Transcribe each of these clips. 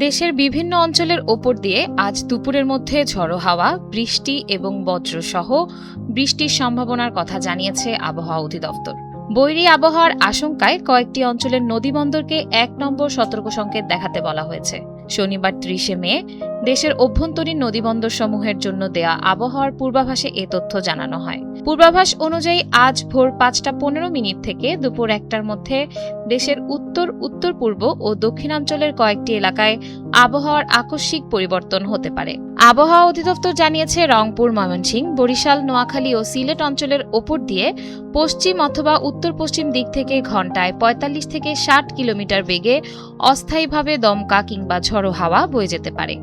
দেশের বিভিন্ন অঞ্চলের ওপর দিয়ে আজ দুপুরের মধ্যে ঝড়ো হাওয়া, বৃষ্টি এবং বজ্রসহ বৃষ্টির সম্ভাবনার কথা জানিয়েছে আবহাওয়া অধিদপ্তর। বৈরী আবহাওয়ার আশঙ্কায় কয়েকটি অঞ্চলের নদীবন্দরকে ১ নম্বর সতর্ক সংকেত দেখাতে বলা হয়েছে। শনিবার ৩০ মে দেশের অভ্যন্তরীণ নদীবন্দর সমূহের জন্য দেয়া আবহাওয়ার পূর্বাভাসে এ তথ্য জানানো হয়। পূর্বাভাস অনুযায়ী আজ ভোর ৫টা ১৫ থেকে দুপুর ১টার মধ্যে দেশের উত্তর, উত্তর পূর্ব ও দক্ষিণাঞ্চলের কয়েকটি এলাকায় আবহাওয়ার আকস্মিক পরিবর্তন হতে পারে। আবহাওয়া অধিদপ্তর জানিয়েছে, রংপুর, ময়মনসিংহ, বরিশাল, নোয়াখালী ও সিলেট অঞ্চলের ওপর দিয়ে পশ্চিম অথবা উত্তর পশ্চিম দিক থেকে ঘন্টায় ৪৫ থেকে ৬০ কিলোমিটার বেগে অস্থায়ীভাবে দমকা কিংবা ঝড়ো হাওয়া বয়ে যেতে পারে।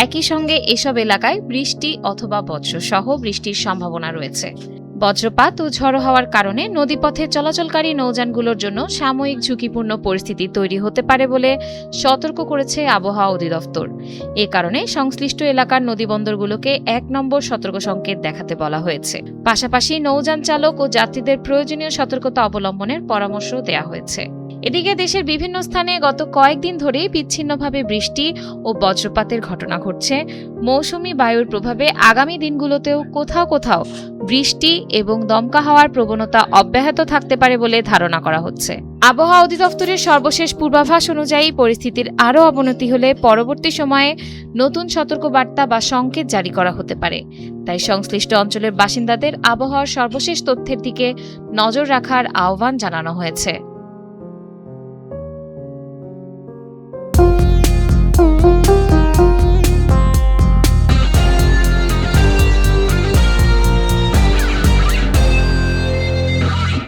একই সঙ্গে এসব এলাকায় বৃষ্টি অথবা বজ্রসহ বৃষ্টির সম্ভাবনা রয়েছে। বজ্রপাত ও ঝড়ো হওয়ার কারণে নদীপথে চলাচলকারী নৌযানগুলোর জন্য সাময়িক ঝুঁকিপূর্ণ পরিস্থিতি তৈরি হতে পারে বলে সতর্ক করেছে আবহাওয়া অধিদপ্তর। এ কারণে সংশ্লিষ্ট এলাকার নদীবন্দরগুলোকে ১ নম্বর সতর্ক সংকেত দেখাতে বলা হয়েছে। পাশাপাশি নৌযান চালক ও যাত্রীদের প্রয়োজনীয় সতর্কতা অবলম্বনের পরামর্শ দেওয়া হয়েছে। এদিকে দেশের বিভিন্ন স্থানে গত কয়েকদিন ধরেই বিচ্ছিন্নভাবে বৃষ্টি ও বজ্রপাতের ঘটনা ঘটছে। মৌসুমী বায়ুর প্রভাবে আগামী দিনগুলোতেও কোথাও কোথাও বৃষ্টি এবং দমকা হওয়ার প্রবণতা অব্যাহত থাকতে পারে বলে ধারণা করা হচ্ছে। আবহাওয়া অধিদপ্তরের সর্বশেষ পূর্বাভাস অনুযায়ী পরিস্থিতির আরও অবনতি হলে পরবর্তী সময়ে নতুন সতর্কবার্তা বা সংকেত জারি করা হতে পারে। তাই সংশ্লিষ্ট অঞ্চলের বাসিন্দাদের আবহাওয়ার সর্বশেষ তথ্যের দিকে নজর রাখার আহ্বান জানানো হয়েছে।